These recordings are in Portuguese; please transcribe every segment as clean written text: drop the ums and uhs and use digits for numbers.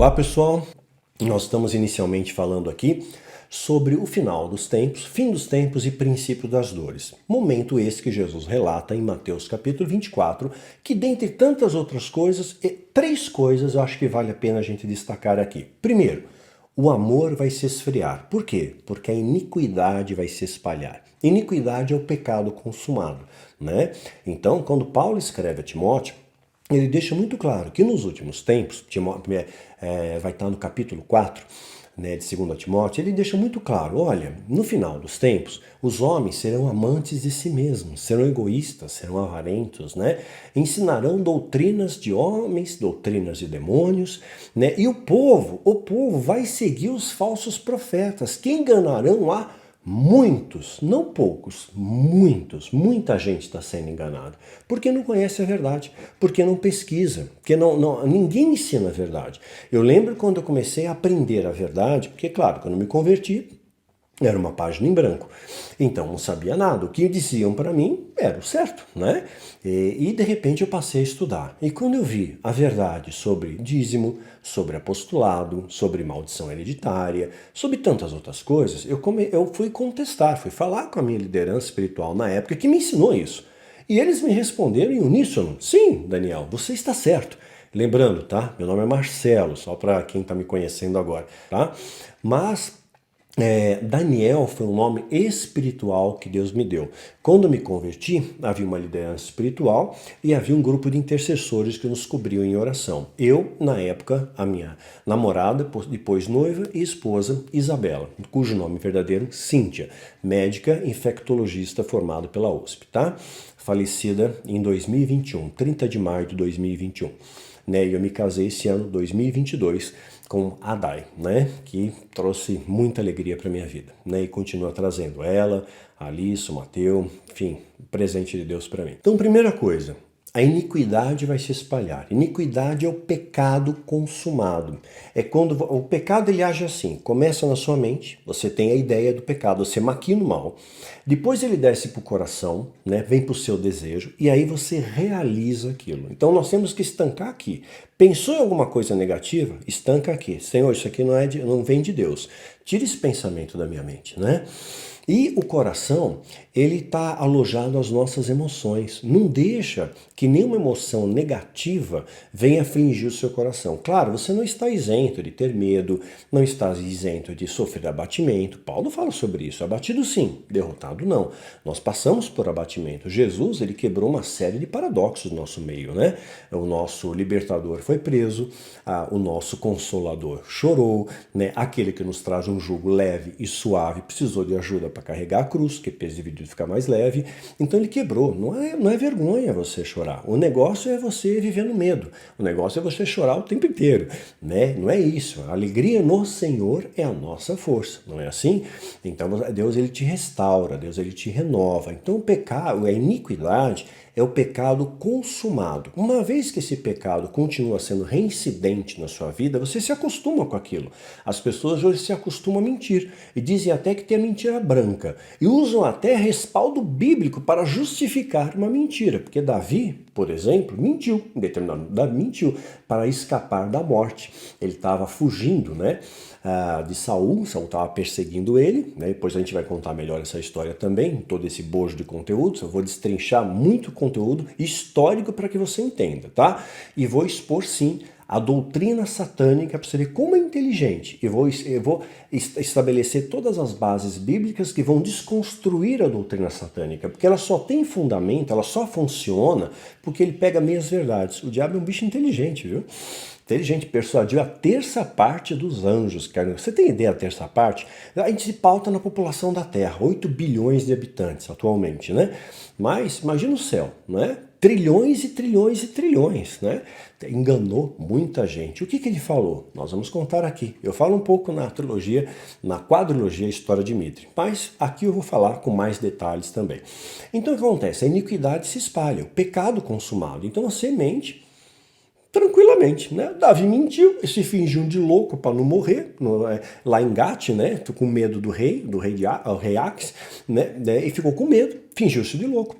Olá pessoal, nós estamos inicialmente falando aqui sobre o final dos tempos, fim dos tempos e princípio das dores. Momento esse que Jesus relata em Mateus capítulo 24, que dentre tantas outras coisas, três coisas eu acho que vale a pena a gente destacar aqui. Primeiro, o amor vai se esfriar. Por quê? Porque a iniquidade vai se espalhar. Iniquidade é o pecado consumado, né? Então, quando Paulo escreve a Timóteo, ele deixa muito claro que nos últimos tempos, vai estar no capítulo 4, né, de 2 Timóteo, ele deixa muito claro, olha, no final dos tempos, os homens serão amantes de si mesmos, serão egoístas, serão avarentos, né? Ensinarão doutrinas de homens, doutrinas de demônios, né? E o povo vai seguir os falsos profetas, que enganarão a muitos, não poucos, muitos, muita gente está sendo enganada, porque não conhece a verdade, porque não pesquisa, porque ninguém ensina a verdade. Eu lembro quando eu comecei a aprender a verdade, porque claro, quando eu me converti, era uma página em branco, então não sabia nada, o que diziam para mim era o certo, né? E de repente eu passei a estudar, e quando eu vi a verdade sobre dízimo, sobre apostolado, sobre maldição hereditária, sobre tantas outras coisas, eu fui contestar, fui falar com a minha liderança espiritual na época que me ensinou isso. E eles me responderam em uníssono, sim, Daniel, você está certo. Lembrando, tá? Meu nome é Marcelo, só para quem está me conhecendo agora, tá? Mas Daniel foi um nome espiritual que Deus me deu. Quando me converti, havia uma liderança espiritual e havia um grupo de intercessores que nos cobriam em oração. Eu, na época, a minha namorada, depois noiva e esposa, Isabela, cujo nome verdadeiro, Cíntia, médica infectologista formada pela USP, tá? Falecida em 2021, 30 de maio de 2021. Né? E eu me casei esse ano, 2022, com a Dai, né? Que trouxe muita alegria para minha vida, né? E continua trazendo ela, a Alice, o Mateu, enfim, presente de Deus para mim. Então, primeira coisa, a iniquidade vai se espalhar. Iniquidade é o pecado consumado. É quando o pecado ele age assim, começa na sua mente, você tem a ideia do pecado, você maquina o mal, depois ele desce para o coração, né, vem para o seu desejo, e aí você realiza aquilo. Então nós temos que estancar aqui. Pensou em alguma coisa negativa? Estanca aqui. Senhor, isso aqui não vem de Deus. Tira esse pensamento da minha mente, né? E o coração, ele está alojado às nossas emoções. Não deixa que nenhuma emoção negativa venha afligir o seu coração. Claro, você não está isento de ter medo, não está isento de sofrer abatimento. Paulo fala sobre isso. Abatido sim, derrotado não. Nós passamos por abatimento. Jesus, ele quebrou uma série de paradoxos no nosso meio, né? O nosso libertador foi preso, o nosso consolador chorou, né? Aquele que nos traz um jugo leve e suave precisou de ajuda para carregar a cruz, que peso dividido fica mais leve. Então ele quebrou. Não é vergonha você chorar. O negócio é você viver no medo. O negócio é você chorar o tempo inteiro, né? Não é isso. A alegria no Senhor é a nossa força, não é assim? Então Deus ele te restaura, Deus ele te renova. Então o pecado, a iniquidade é o pecado consumado. Uma vez que esse pecado continua sendo reincidente na sua vida, você se acostuma com aquilo. As pessoas hoje se acostumam a mentir e dizem até que tem a mentira branca e usam até respaldo bíblico para justificar uma mentira, porque Davi, por exemplo, mentiu, mentiu para escapar da morte. Ele estava fugindo, né, de Saul estava perseguindo ele, né? Depois a gente vai contar melhor essa história também, todo esse bojo de conteúdos, eu vou destrinchar muito conteúdo histórico para que você entenda, tá? E vou expor sim a doutrina satânica para você ver como é inteligente. Eu vou estabelecer todas as bases bíblicas que vão desconstruir a doutrina satânica, porque ela só tem fundamento, ela só funciona porque ele pega meias verdades. O diabo é um bicho inteligente, viu? Inteligente, persuadiu a terça parte dos anjos. Cara. Você tem ideia da terça parte? A gente se pauta na população da Terra, 8 bilhões de habitantes atualmente, né? Mas imagina o céu, né? Trilhões e trilhões e trilhões, né? Enganou muita gente. O que ele falou? Nós vamos contar aqui. Eu falo um pouco na trilogia, na quadrilogia História de Mitre, mas aqui eu vou falar com mais detalhes também. Então o que acontece? A iniquidade se espalha, o pecado consumado. Então a semente tranquilamente, né? Davi mentiu, se fingiu de louco para não morrer, lá em Gate, né? Tô com medo do rei Ax, né? E ficou com medo, fingiu-se de louco.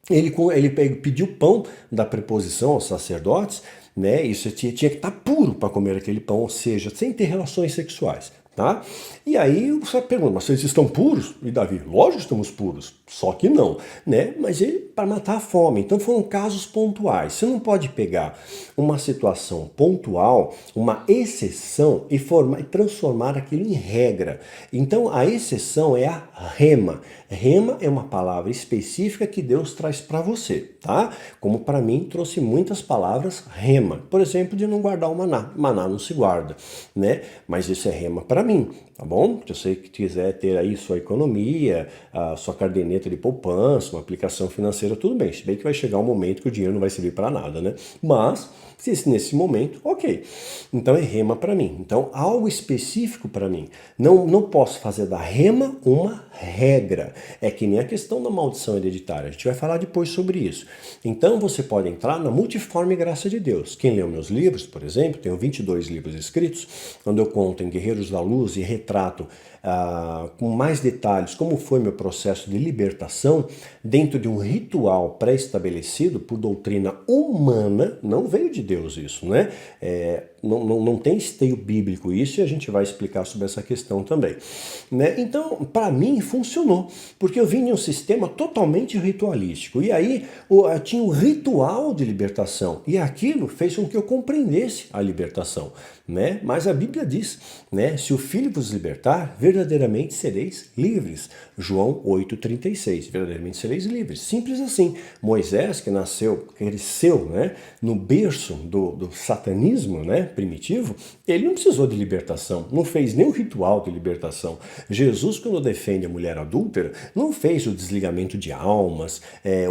Ele pediu pão da preposição aos sacerdotes, né? E você tinha que estar puro para comer aquele pão, ou seja, sem ter relações sexuais. Tá? E aí você pergunta, mas vocês estão puros? E Davi, lógico que estamos puros, só que não, né? Mas ele para matar a fome. Então foram casos pontuais. Você não pode pegar uma situação pontual, uma exceção e transformar aquilo em regra. Então a exceção é a rema. Rema é uma palavra específica que Deus traz para você, tá? Como para mim trouxe muitas palavras rema. Por exemplo, de não guardar o maná. Maná não se guarda, né? Mas isso é rema para mim, tá bom? Se você quiser ter aí sua economia, a sua caderneta de poupança, uma aplicação financeira, tudo bem. Se bem que vai chegar um momento que o dinheiro não vai servir para nada, né? Mas, se nesse momento, ok. Então é rema para mim. Então, algo específico para mim. Não posso fazer da rema uma regra. É que nem a questão da maldição hereditária. A gente vai falar depois sobre isso. Então, você pode entrar na multiforme graça de Deus. Quem leu meus livros, por exemplo, tenho 22 livros escritos, onde eu conto em Guerreiros da Luz e retrato com mais detalhes como foi meu processo de libertação dentro de um ritual pré-estabelecido por doutrina humana, não veio de Deus isso, né? Não tem esteio bíblico isso e a gente vai explicar sobre essa questão também, né? Então, para mim, funcionou, porque eu vim de um sistema totalmente ritualístico e aí tinha um ritual de libertação e aquilo fez com que eu compreendesse a libertação, né? Mas a Bíblia diz, né? Se o Filho vos libertar, verdadeiramente sereis livres. João 8,36, verdadeiramente sereis livres. Simples assim. Moisés, que cresceu, né, no berço do satanismo, né, primitivo, ele não precisou de libertação, não fez nenhum ritual de libertação. Jesus, quando defende a mulher adúltera, não fez o desligamento de almas,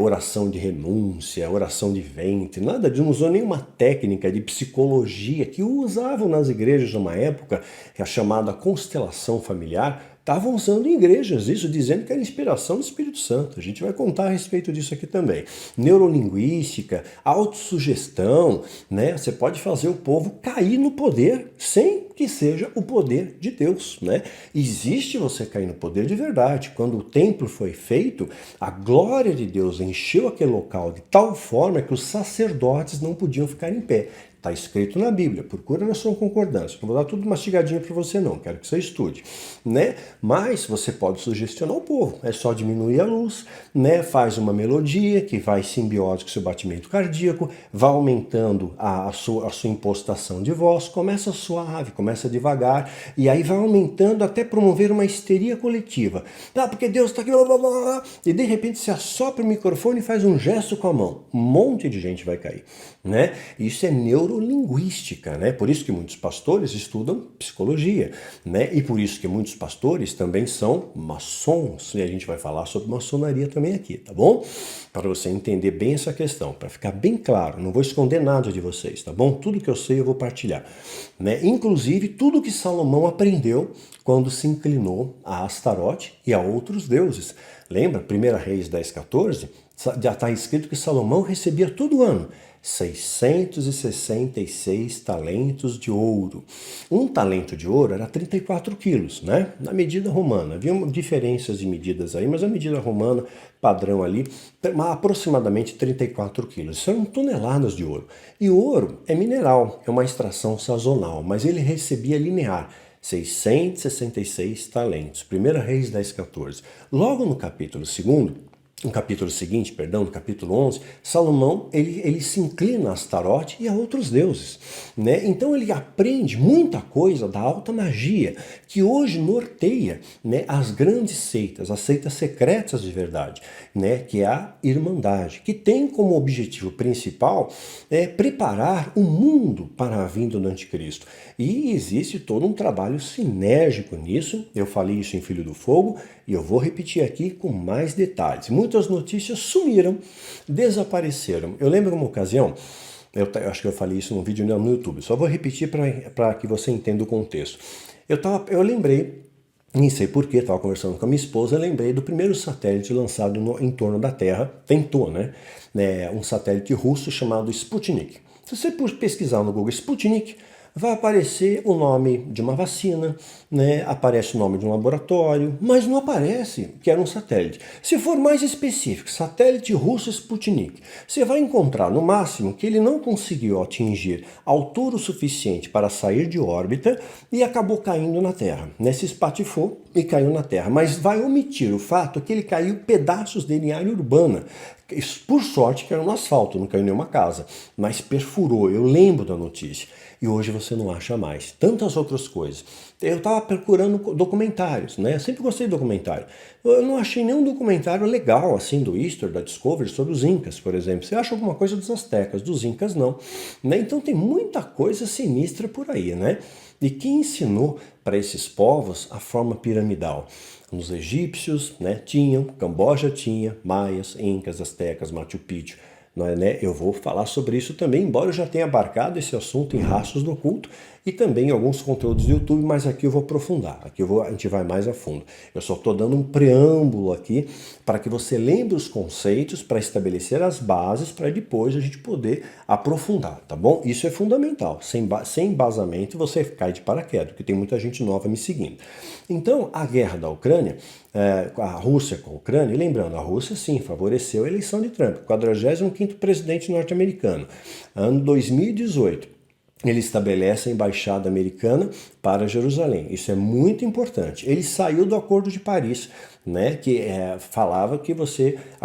oração de renúncia, oração de ventre, nada disso, não usou nenhuma técnica de psicologia que usavam nas igrejas numa época, que é a chamada constelação familiar. Estavam usando em igrejas isso, dizendo que era inspiração do Espírito Santo. A gente vai contar a respeito disso aqui também. Neurolinguística, autossugestão, né? Você pode fazer o povo cair no poder sem que seja o poder de Deus, né? Existe você cair no poder de verdade. Quando o templo foi feito, a glória de Deus encheu aquele local de tal forma que os sacerdotes não podiam ficar em pé. Está escrito na Bíblia, procura na sua concordância. Não vou dar tudo mastigadinho para você não, quero que você estude, né? Mas você pode sugestionar o povo, é só diminuir a luz, né? Faz uma melodia que vai simbiótica com o seu batimento cardíaco, vai aumentando a sua impostação de voz, começa suave, começa devagar, e aí vai aumentando até promover uma histeria coletiva. Porque Deus está aqui, blá, blá, blá, e de repente se assopra o microfone e faz um gesto com a mão. Um monte de gente vai cair, né? Isso é neurolinguística, né? Por isso que muitos pastores estudam psicologia, né? E por isso que muitos pastores também são maçons, e a gente vai falar sobre maçonaria também aqui, tá bom? Para você entender bem essa questão, para ficar bem claro, não vou esconder nada de vocês, tá bom? Tudo que eu sei eu vou partilhar, né? Inclusive tudo que Salomão aprendeu quando se inclinou a Astarote e a outros deuses. Lembra? 1 Reis 10:14, já está escrito que Salomão recebia todo ano 666 talentos de ouro. Um talento de ouro era 34 quilos, né? Na medida romana. Havia diferenças de medidas aí, mas a medida romana, padrão ali, aproximadamente 34 quilos. São toneladas de ouro. E o ouro é mineral, é uma extração sazonal, mas ele recebia linear. 666 talentos. 1 Reis 10:14. Logo no capítulo 2º, no capítulo seguinte, no capítulo 11, Salomão ele se inclina a Astarote e a outros deuses, né? Então ele aprende muita coisa da alta magia que hoje norteia, né, as grandes seitas, as seitas secretas de verdade, né, que é a Irmandade, que tem como objetivo principal preparar o mundo para a vinda do Anticristo. E existe todo um trabalho sinérgico nisso. Eu falei isso em Filho do Fogo e eu vou repetir aqui com mais detalhes. Muitas notícias sumiram, desapareceram. Eu lembro de uma ocasião, eu acho que eu falei isso num vídeo no YouTube, só vou repetir para que você entenda o contexto. Eu lembrei, nem sei porquê, estava conversando com a minha esposa, eu lembrei do primeiro satélite lançado em torno da Terra, um satélite russo chamado Sputnik. Se você pesquisar no Google Sputnik, vai aparecer o nome de uma vacina, né? Aparece o nome de um laboratório, mas não aparece que era um satélite. Se for mais específico, satélite russo Sputnik, você vai encontrar no máximo que ele não conseguiu atingir altura o suficiente para sair de órbita e acabou caindo na Terra, né? Se espatifou e caiu na Terra, mas vai omitir o fato que ele caiu pedaços dele em área urbana. Por sorte que era no asfalto, não caiu em nenhuma casa, mas perfurou, eu lembro da notícia. E hoje você não acha mais. Tantas outras coisas. Eu estava procurando documentários, né? Eu sempre gostei de documentário. Eu não achei nenhum documentário legal, assim, do History, da Discovery, sobre os Incas, por exemplo. Você acha alguma coisa dos Aztecas, dos Incas não. Né? Então tem muita coisa sinistra por aí, né? E quem ensinou para esses povos a forma piramidal? Os egípcios, né, tinham, Camboja tinha, maias, incas, astecas, Machu Picchu. Não é, né? Eu vou falar sobre isso também, embora eu já tenha abarcado esse assunto em Rastros do Oculto e também em alguns conteúdos do YouTube, mas aqui eu vou aprofundar, a gente vai mais a fundo. Eu só estou dando um preâmbulo aqui para que você lembre os conceitos, para estabelecer as bases, para depois a gente poder aprofundar, tá bom? Isso é fundamental. Sem embasamento você cai de paraquedas, porque tem muita gente nova me seguindo. Então, a guerra da Ucrânia, a Rússia com a Ucrânia, e lembrando, a Rússia sim favoreceu a eleição de Trump, 45º presidente norte-americano, ano 2018. Ele estabelece a embaixada americana para Jerusalém. Isso é muito importante. Ele saiu do Acordo de Paris, né, que falava que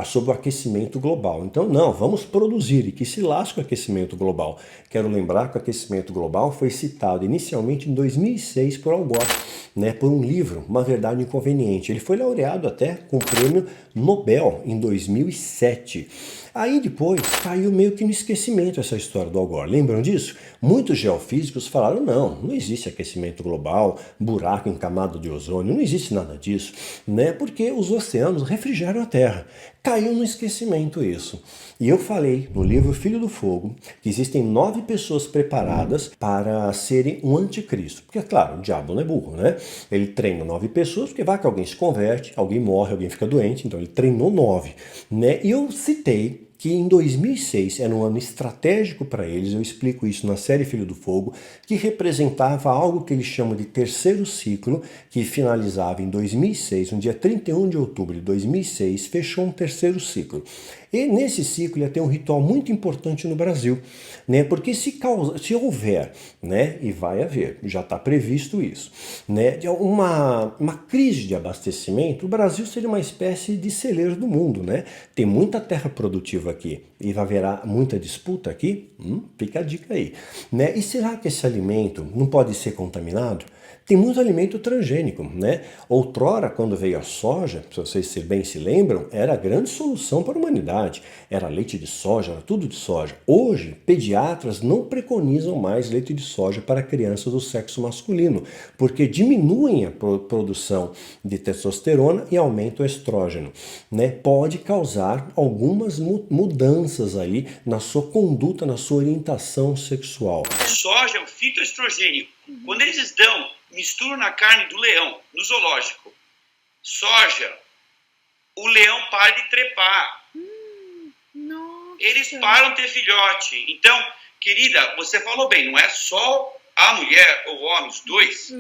sobre o aquecimento global. Então, não, vamos produzir e que se lasque o aquecimento global. Quero lembrar que o aquecimento global foi citado inicialmente em 2006 por Al Gore, né, por um livro, Uma Verdade Inconveniente. Ele foi laureado até com o prêmio Nobel em 2007. Aí depois caiu meio que no esquecimento essa história do Al Gore. Lembram disso? Muitos geofísicos falaram, não existe aquecimento global, buraco em camada de ozônio, não existe nada disso, né? Porque os oceanos refrigeram a Terra. Caiu no esquecimento isso. E eu falei no livro Filho do Fogo que existem 9 pessoas preparadas para serem um anticristo. Porque, claro, o diabo não é burro, né? Ele treina 9 pessoas, porque vai que alguém se converte, alguém morre, alguém fica doente, então ele treinou 9, né? E eu citei que em 2006 era um ano estratégico para eles, eu explico isso na série Filho do Fogo, que representava algo que eles chamam de terceiro ciclo, que finalizava em 2006, no dia 31 de outubro de 2006, fechou um terceiro ciclo. E nesse ciclo ia ter um ritual muito importante no Brasil, né? Porque se houver, né, e vai haver, já está previsto isso, né, uma crise de abastecimento, o Brasil seria uma espécie de celeiro do mundo, né? Tem muita terra produtiva aqui e haverá muita disputa aqui, fica a dica aí, né? E será que esse alimento não pode ser contaminado? Tem muito alimento transgênico, né? Outrora, quando veio a soja, se vocês bem se lembram, era a grande solução para a humanidade. Era leite de soja, era tudo de soja. Hoje, pediatras não preconizam mais leite de soja para crianças do sexo masculino, porque diminuem a produção de testosterona e aumenta o estrógeno, né? Pode causar algumas mudanças aí na sua conduta, na sua orientação sexual. Soja é um fitoestrogênico. Quando eles misturam na carne do leão, no zoológico, soja, o leão para de trepar. Eles param de ter filhote. Então, querida, você falou bem, não é só a mulher ou o homem, os dois.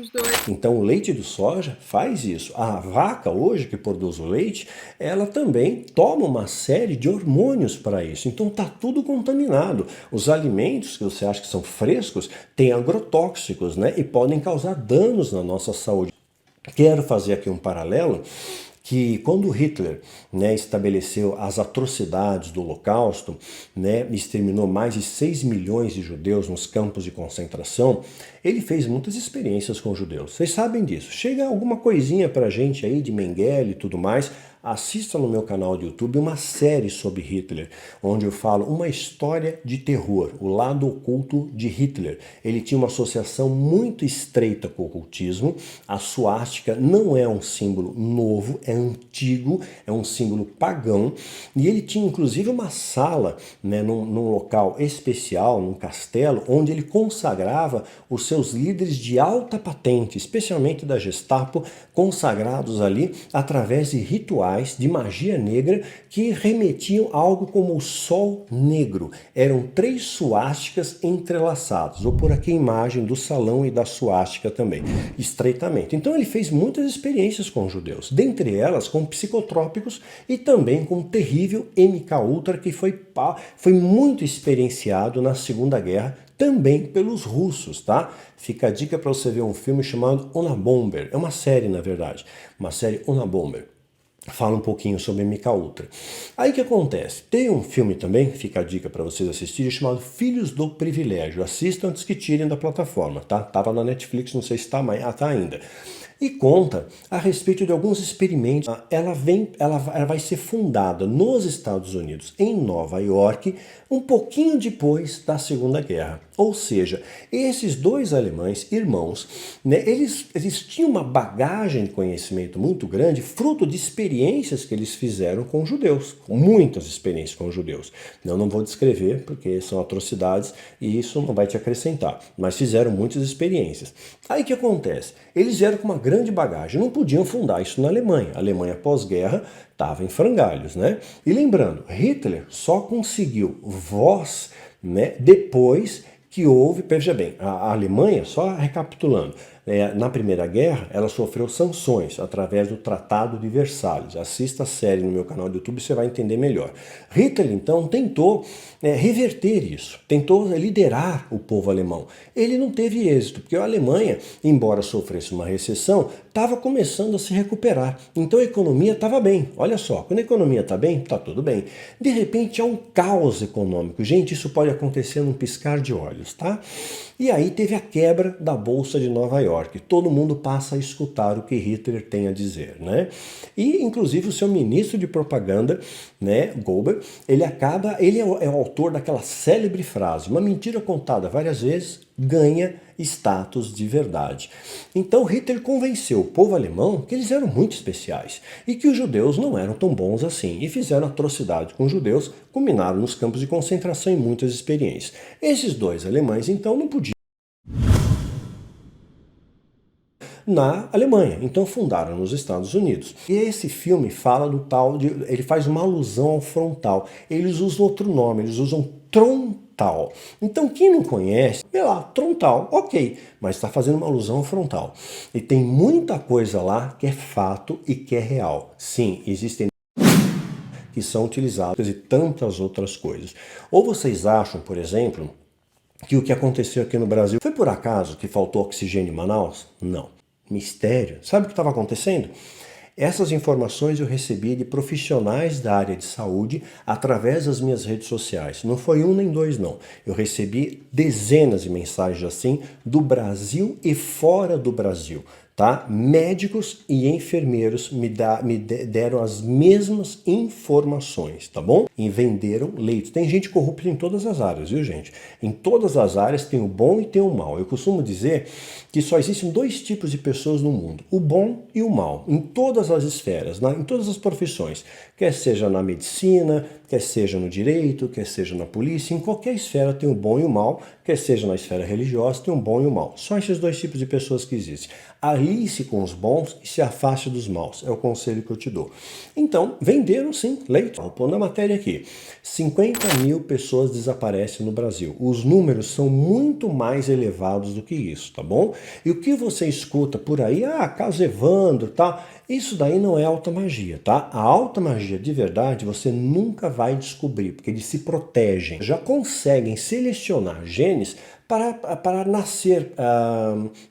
Então o leite de soja faz isso. A vaca hoje que produz o leite, ela também toma uma série de hormônios para isso. Então tá tudo contaminado. Os alimentos que você acha que são frescos têm agrotóxicos, né? E podem causar danos na nossa saúde. Quero fazer aqui um paralelo que quando Hitler, né, estabeleceu as atrocidades do Holocausto, né, exterminou mais de 6 milhões de judeus nos campos de concentração, ele fez muitas experiências com judeus. Vocês sabem disso. Chega alguma coisinha pra gente aí de Mengele e tudo mais, assista no meu canal do YouTube uma série sobre Hitler, onde eu falo uma história de terror, o lado oculto de Hitler. Ele tinha uma associação muito estreita com o ocultismo. A suástica não é um símbolo novo, é antigo, é um símbolo pagão. E ele tinha inclusive uma sala, né, num local especial, num castelo, onde ele consagrava os seus líderes de alta patente, especialmente da Gestapo, consagrados ali através de rituais rituais de magia negra que remetiam a algo como o sol negro. Eram 3 suásticas entrelaçadas, ou por aqui a imagem do salão e da suástica também, estreitamente. Então ele fez muitas experiências com os judeus, dentre elas com psicotrópicos e também com o terrível MK-Ultra, que foi muito experienciado na Segunda Guerra, também pelos russos, tá? Fica a dica para você ver um filme chamado Unabomber. É uma série, na verdade. Uma série Unabomber. Fala um pouquinho sobre MK-Ultra. Aí o que acontece? Tem um filme também, fica a dica para vocês assistirem, chamado Filhos do Privilégio. Assistam antes que tirem da plataforma, tá? Tava na Netflix, não sei se tá, mas tá ainda. E conta a respeito de alguns experimentos. Ela vai ser fundada nos Estados Unidos, em Nova York, um pouquinho depois da Segunda Guerra. Ou seja, esses 2 alemães, irmãos, né, eles tinham uma bagagem de conhecimento muito grande, fruto de experiências que eles fizeram com judeus. Muitas experiências com judeus. Eu não vou descrever, porque são atrocidades e isso não vai te acrescentar. Mas fizeram muitas experiências. Aí o que acontece? Eles vieram com uma grande bagagem, não podiam fundar isso na Alemanha. A Alemanha pós-guerra estava em frangalhos, né? E lembrando, Hitler só conseguiu voz, né, depois que houve, veja bem, a Alemanha, só recapitulando, na Primeira Guerra, ela sofreu sanções através do Tratado de Versalhes. Assista a série no meu canal do YouTube, você vai entender melhor. Hitler, então, tentou reverter isso, tentou liderar o povo alemão. Ele não teve êxito, porque a Alemanha, embora sofresse uma recessão, estava começando a se recuperar. Então a economia estava bem. Olha só, quando a economia está bem, está tudo bem. De repente há um caos econômico. Gente, isso pode acontecer num piscar de olhos, tá? E aí teve a quebra da Bolsa de Nova York. Todo mundo passa a escutar o que Hitler tem a dizer, né? E, inclusive, o seu ministro de propaganda, né, Goebbels, ele é o autor daquela célebre frase: uma mentira contada várias vezes ganha status de verdade. Então Hitler convenceu o povo alemão que eles eram muito especiais e que os judeus não eram tão bons assim, e fizeram atrocidade com os judeus, culminaram nos campos de concentração e muitas experiências. Esses 2 alemães então não podiam na Alemanha, então fundaram nos Estados Unidos. E esse filme fala do tal de, ele faz uma alusão ao frontal. Eles usam outro nome, eles usam trontal. Então quem não conhece, vê lá, trontal, ok, mas está fazendo uma alusão ao frontal. E tem muita coisa lá que é fato e que é real. Sim, existem que são utilizadas e tantas outras coisas. Ou vocês acham, por exemplo, que o que aconteceu aqui no Brasil foi por acaso que faltou oxigênio em Manaus? Não. Mistério. Sabe o que estava acontecendo? Essas informações eu recebi de profissionais da área de saúde através das minhas redes sociais. Não foi 1 nem 2, não. Eu recebi dezenas de mensagens assim do Brasil e fora do Brasil. Tá? Médicos e enfermeiros me deram as mesmas informações, tá bom? E venderam leitos. Tem gente corrupta em todas as áreas, viu, gente? Em todas as áreas tem o bom e tem o mal. Eu costumo dizer que só existem 2 tipos de pessoas no mundo: o bom e o mal, em todas as esferas, em todas as profissões, quer seja na medicina, quer seja no direito, quer seja na polícia, em qualquer esfera tem o bom e o mal, quer seja na esfera religiosa, tem o bom e o mal. Só esses 2 tipos de pessoas que existem. Alie-se com os bons e se afaste dos maus. É o conselho que eu te dou. Então, venderam sim leite. Vou pôr na matéria aqui. 50 mil pessoas desaparecem no Brasil. Os números são muito mais elevados do que isso, tá bom? E o que você escuta por aí, caso Evandro, tá? Isso daí não é alta magia, tá? A alta magia de verdade você nunca vai descobrir, porque eles se protegem. Já conseguem selecionar genes para nascer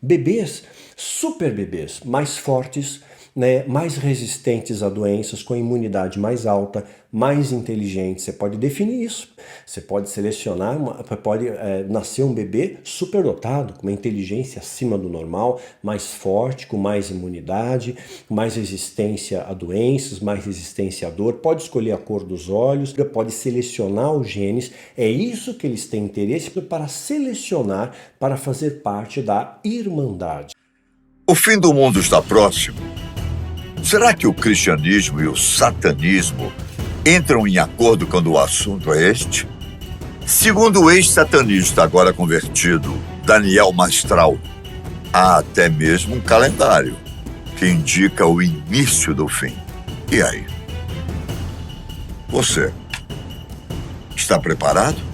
bebês, super bebês, mais fortes, né, mais resistentes a doenças, com imunidade mais alta, mais inteligentes. Você pode definir isso. Você pode selecionar, pode nascer um bebê superdotado, com uma inteligência acima do normal, mais forte, com mais imunidade, mais resistência a doenças, mais resistência à dor. Pode escolher a cor dos olhos, pode selecionar os genes. É isso que eles têm interesse para selecionar, para fazer parte da Irmandade. O fim do mundo está próximo. Será que o cristianismo e o satanismo entram em acordo quando o assunto é este? Segundo o ex-satanista agora convertido, Daniel Mastral, há até mesmo um calendário que indica o início do fim. E aí? Você está preparado?